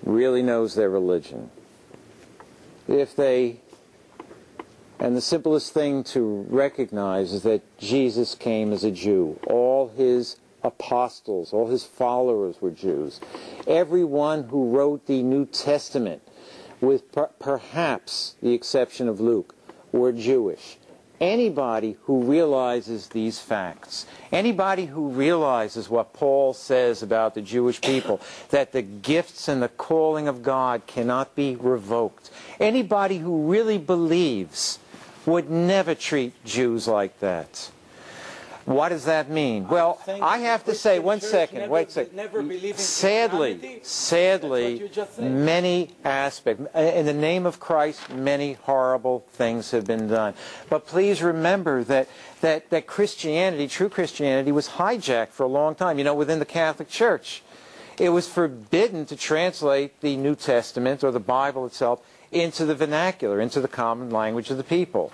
really knows their religion, if they, and the simplest thing to recognize is that Jesus came as a Jew. All his apostles, all his followers were Jews. Everyone who wrote the New Testament, with perhaps the exception of Luke, were Jewish. Anybody who realizes these facts, anybody who realizes what Paul says about the Jewish people, that the gifts and the calling of God cannot be revoked, anybody who really believes would never treat Jews like that. What does that mean? Well, I have to say, one second, wait a second. Sadly, many aspects, in the name of Christ, many horrible things have been done. But please remember that Christianity, true Christianity, was hijacked for a long time. You know, within the Catholic Church, it was forbidden to translate the New Testament or the Bible itself into the vernacular, into the common language of the people.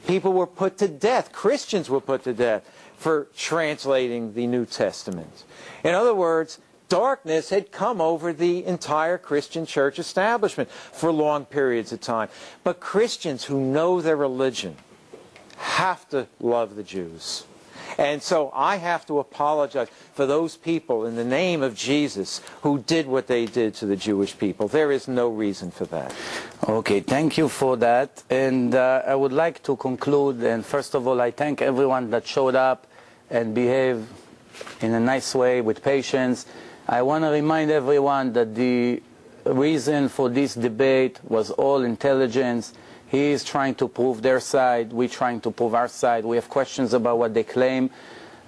People were put to death. Christians were put to death for translating the New Testament. In other words, darkness had come over the entire Christian church establishment for long periods of time. But Christians who know their religion have to love the Jews. And so I have to apologize for those people in the name of Jesus who did what they did to the Jewish people. There is no reason for that. Okay, thank you for that. And I would like to conclude. And first of all, I thank everyone that showed up and behaved in a nice way with patience. I want to remind everyone that the reason for this debate was all intelligence. He is trying to prove their side, we're trying to prove our side. We have questions about what they claim.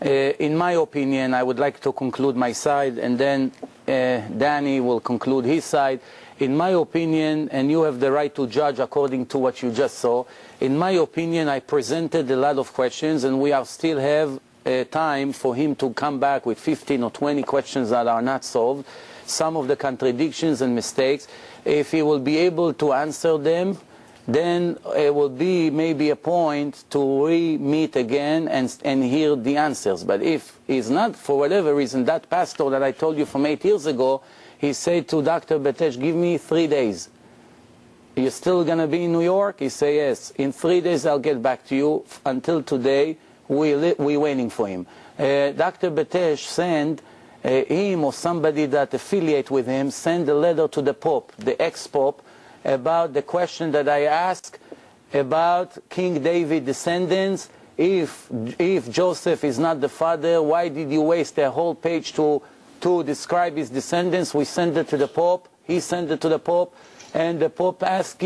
In my opinion, I would like to conclude my side, and then Danny will conclude his side. In my opinion, and you have the right to judge according to what you just saw, in my opinion, I presented a lot of questions, and we still have time for him to come back with 15 or 20 questions that are not solved, some of the contradictions and mistakes. If he will be able to answer them, then it will be maybe a point to re-meet again and hear the answers. But if he's not, for whatever reason, that pastor that I told you from 8 years ago, he said to Dr. Betesh, give me 3 days. You're still going to be in New York? He said, yes. In 3 days I'll get back to you. Until today, we're waiting for him. Dr. Betesh sent him or somebody that affiliate with him, send a letter to the Pope, the ex-Pope, about the question that I asked about King David descendants. If Joseph is not the father, why did you waste a whole page to describe his descendants? We sent it to the Pope. He sent it to the Pope. And the Pope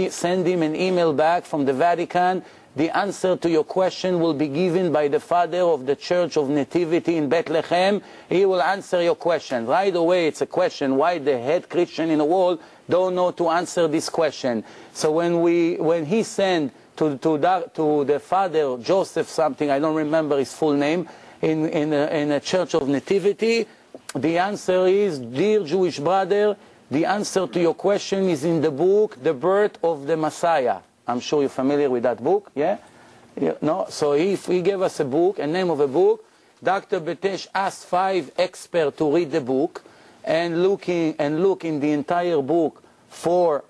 sent him an email back from the Vatican. The answer to your question will be given by the father of the Church of Nativity in Bethlehem. He will answer your question. Right away, it's a question why the head Christian in the world don't know to answer this question. So when he sent to the father Joseph something, I don't remember his full name, in a Church of Nativity, the answer is, dear Jewish brother, the answer to your question is in the book, The Birth of the Messiah. I'm sure you're familiar with that book, yeah? No? So he gave us a book, a name of a book. Dr. Betesh asked 5 experts to read the book and look in the entire book for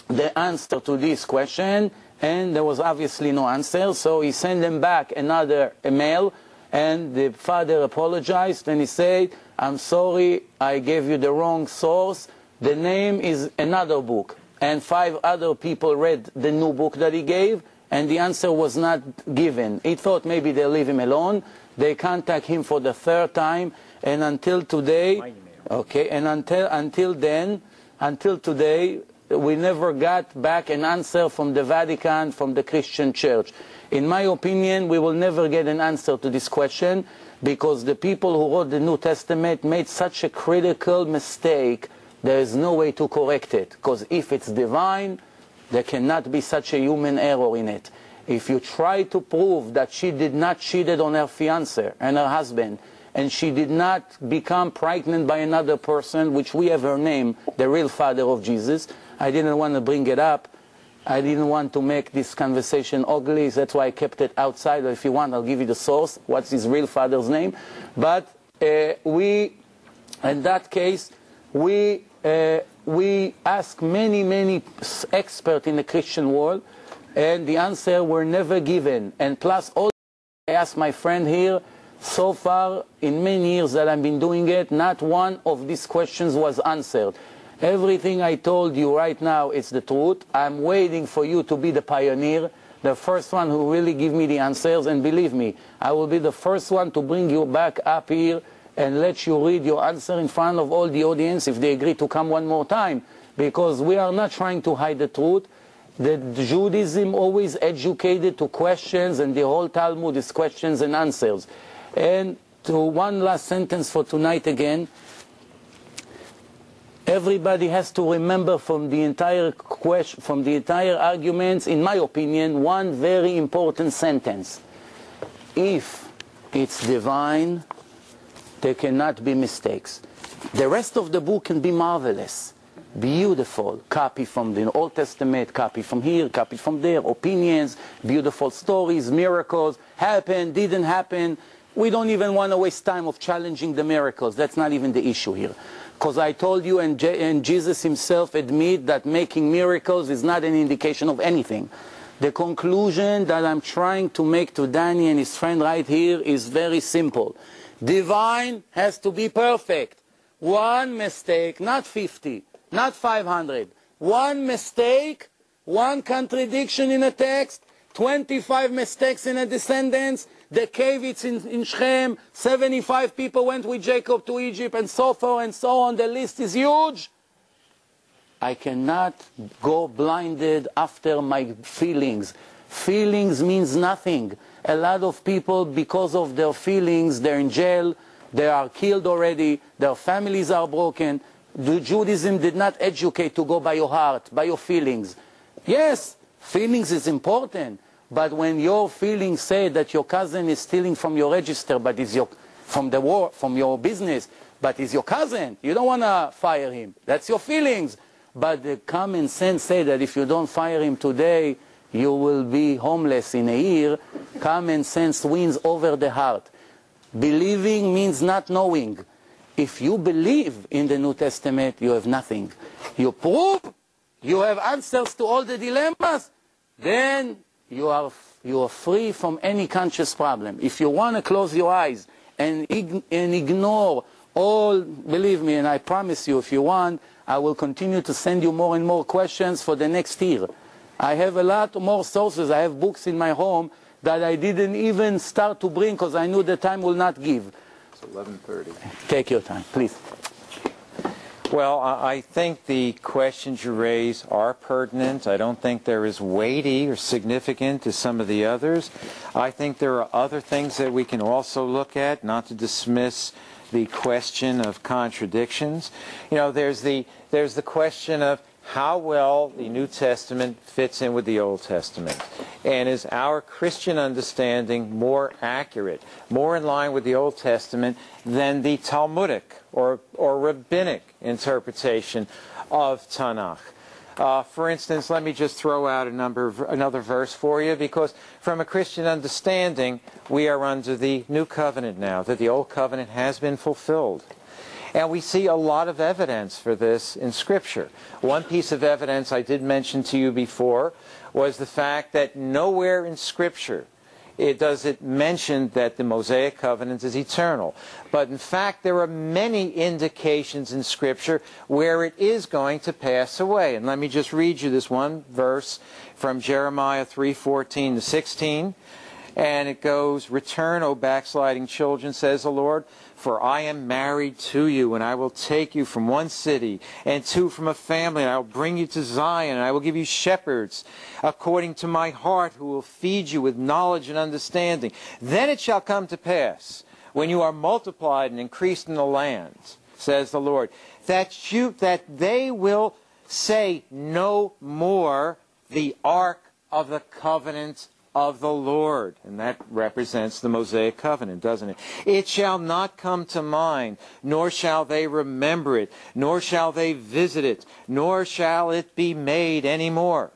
the answer to this question, and there was obviously no answer. So he sent them back another email, and the father apologized, and he said, I'm sorry, I gave you the wrong source. The name is another book. And 5 other people read the new book that he gave, and the answer was not given. He thought maybe they'll leave him alone. They contact him for the 3rd time, and until today, Okay, and until then, until today, we never got back an answer from the Vatican, from the Christian Church. In my opinion, we will never get an answer to this question, because the people who wrote the New Testament made such a critical mistake, there is no way to correct it. Because if it's divine, there cannot be such a human error in it. If you try to prove that she did not cheated on her fiancé and her husband, and she did not become pregnant by another person, which we have her name, the real father of Jesus, I didn't want to bring it up. I didn't want to make this conversation ugly, that's why I kept it outside. If you want, I'll give you the source, what's his real father's name. But in that case, we asked many experts in the Christian world, and the answer were never given. And plus, all I asked my friend here, so far, in many years that I've been doing it, not one of these questions was answered. Everything I told you right now is the truth. I'm waiting for you to be the pioneer, the first one who really give me the answers. And believe me, I will be the first one to bring you back up here and let you read your answer in front of all the audience if they agree to come one more time. Because we are not trying to hide the truth. The Judaism always educated to questions, and the whole Talmud is questions and answers. And to one last sentence for tonight again, everybody has to remember from the entire question, from the entire arguments, in my opinion, one very important sentence. If it's divine, there cannot be mistakes. The rest of the book can be marvelous, beautiful, copy from the Old Testament, copy from here, copy from there, opinions, beautiful stories, miracles, happened, didn't happen. We don't even want to waste time of challenging the miracles. That's not even the issue here. Because I told you, and Jesus himself admit that making miracles is not an indication of anything. The conclusion that I'm trying to make to Danny and his friend right here is very simple. Divine has to be perfect. One mistake, not 50, not 500. One mistake, one contradiction in a text, 25 mistakes in a descendants, the cave it's in Shechem, 75 people went with Jacob to Egypt, and so forth and so on. The list is huge. I cannot go blinded after my feelings. Feelings means nothing. A lot of people, because of their feelings, they're in jail, they are killed already, their families are broken. The Judaism did not educate to go by your heart, by your feelings. Yes, feelings is important. But when your feelings say that your cousin is stealing from your register, but is from your business, but is your cousin, you don't want to fire him. That's your feelings. But the common sense say that if you don't fire him today, you will be homeless in a year. Common sense wins over the heart. Believing means not knowing. If you believe in the New Testament, you have nothing. You prove, you have answers to all the dilemmas, then you are free from any conscious problem. If you want to close your eyes and ignore all, believe me, and I promise you, if you want, I will continue to send you more and more questions for the next year. I have a lot more sources. I have books in my home that I didn't even start to bring because I knew the time will not give. It's 11:30. Take your time, please. Well, I think the questions you raise are pertinent. I don't think they're as weighty or significant as some of the others. I think there are other things that we can also look at, not to dismiss the question of contradictions. You know, there's the question of how well the New Testament fits in with the Old Testament. And is our Christian understanding more accurate, more in line with the Old Testament than the Talmudic or rabbinic interpretation of Tanakh? For instance, let me just throw out another verse for you, because from a Christian understanding, we are under the New Covenant now, that the Old Covenant has been fulfilled. And we see a lot of evidence for this in Scripture. One piece of evidence I did mention to you before was the fact that nowhere in Scripture does it mention that the Mosaic covenant is eternal. But in fact, there are many indications in Scripture where it is going to pass away. And let me just read you this one verse from Jeremiah 3:14 to 16. And it goes, "Return, O backsliding children, says the Lord, For I am married to you, and I will take you from one city, and two from a family, and I will bring you to Zion, and I will give you shepherds according to my heart, who will feed you with knowledge and understanding. Then it shall come to pass, when you are multiplied and increased in the land, says the Lord, that they will say no more the ark of the covenant of the Lord. And that represents the Mosaic covenant, doesn't it? It shall not come to mind, nor shall they remember it, nor shall they visit it, nor shall it be made any more.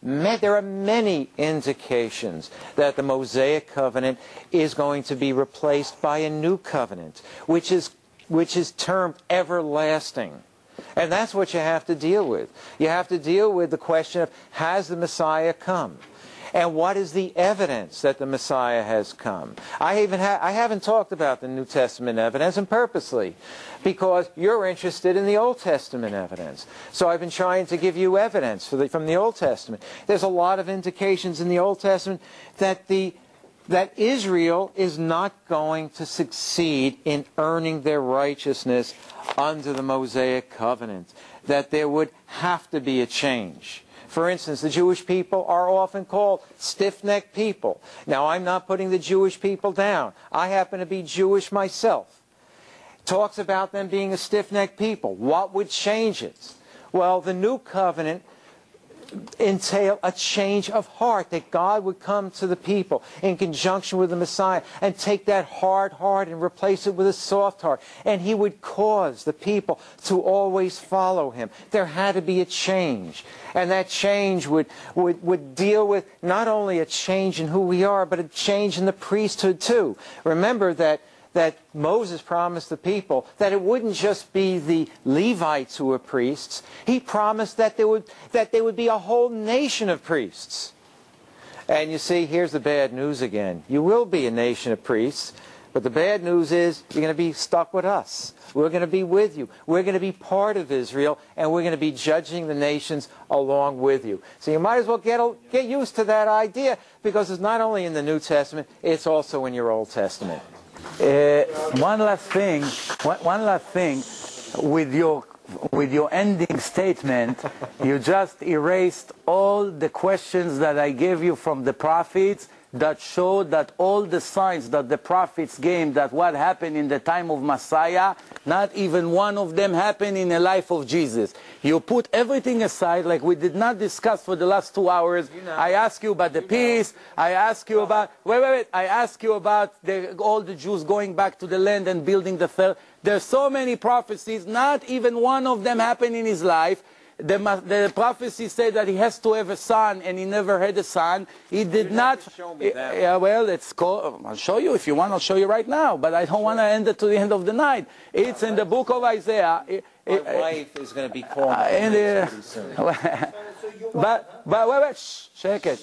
There are many indications that the Mosaic covenant is going to be replaced by a new covenant, which is termed everlasting. And that's what you have to deal with. You have to deal with the question of, has the Messiah come? And what is the evidence that the Messiah has come? I haven't talked about the New Testament evidence, and purposely, because you're interested in the Old Testament evidence. So I've been trying to give you evidence from the Old Testament. There's a lot of indications in the Old Testament that Israel is not going to succeed in earning their righteousness under the Mosaic covenant, that there would have to be a change. For instance, the Jewish people are often called stiff-necked people. Now, I'm not putting the Jewish people down. I happen to be Jewish myself. Talks about them being a stiff-necked people. What would change it? Well, the new covenant entail a change of heart, that God would come to the people in conjunction with the Messiah and take that hard heart and replace it with a soft heart, and he would cause the people to always follow him. There had to be a change, and that change would deal with not only a change in who we are, but a change in the priesthood too. Remember that Moses promised the people that it wouldn't just be the Levites who were priests. He promised that there would be a whole nation of priests. And you see, here's the bad news again. You will be a nation of priests, but the bad news is you're going to be stuck with us. We're going to be with you. We're going to be part of Israel, and we're going to be judging the nations along with you. So you might as well get used to that idea, because it's not only in the New Testament, it's also in your Old Testament. One last thing with your ending statement. You just erased all the questions that I gave you from the prophets that showed that all the signs that the prophets gave that what happened in the time of Messiah, not even one of them happened in the life of Jesus. You put everything aside, like we did not discuss for the last 2 hours. I asked you about the peace. I asked you about, I asked you about all the Jews going back to the land and building the third. There's so many prophecies, not even one of them happened in his life. The prophecy said that he has to have a son, and he never had a son. He did not. Show me that. Yeah, well, I'll show you if you want. I'll show you right now. But I don't want to end it to the end of the night. It's in the book of Isaiah. My wife is going to be calling me soon. But wait, shh, check it.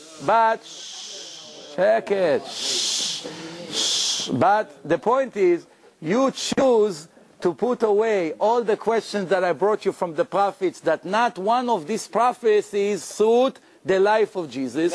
Check it. Shh. But the point is, you choose to put away all the questions that I brought you from the prophets, that not one of these prophecies suit the life of Jesus.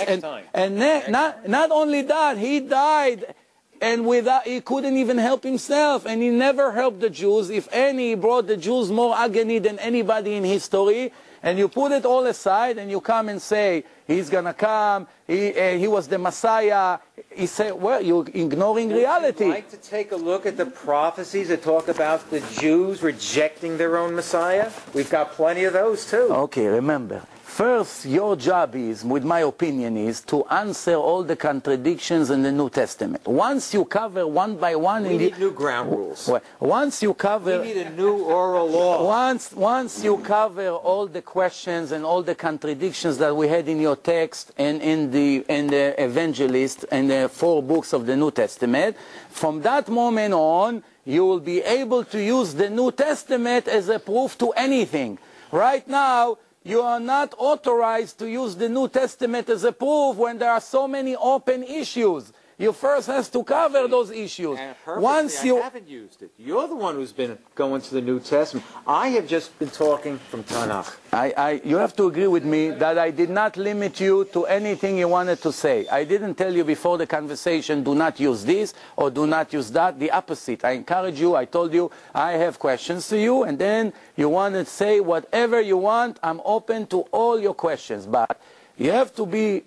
Not only that, he died, and he couldn't even help himself, and he never helped the Jews. If any, he brought the Jews more agony than anybody in history. And you put it all aside, and you come and say, he's going to come, he was the Messiah. He said, well, you're ignoring reality. Would you like to take a look at the prophecies that talk about the Jews rejecting their own Messiah? We've got plenty of those too. Okay, remember. First, your job is, with my opinion, is to answer all the contradictions in the New Testament. Once you cover one by one... We need new ground rules. Once you cover... We need a new oral law. Once you cover all the questions and all the contradictions that we had in your text and in the evangelist and the 4 books of the New Testament, from that moment on, you will be able to use the New Testament as a proof to anything. Right now, you are not authorized to use the New Testament as a proof when there are so many open issues. you first has to cover those issues. And purposely, I haven't used it. You're the one who's been going to the New Testament. I have just been talking from Tanakh. You have to agree with me that I did not limit you to anything you wanted to say. I didn't tell you before the conversation, do not use this or do not use that. The opposite. I encourage you. I told you I have questions to you, and then you want to say whatever you want. I'm open to all your questions, but you have to be,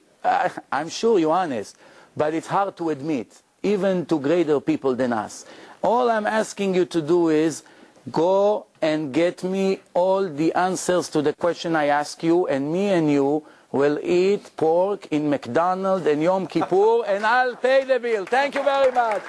I'm sure you're honest, but it's hard to admit, even to greater people than us. All I'm asking you to do is go and get me all the answers to the question I ask you, and me and you will eat pork in McDonald's and Yom Kippur, and I'll pay the bill. Thank you very much.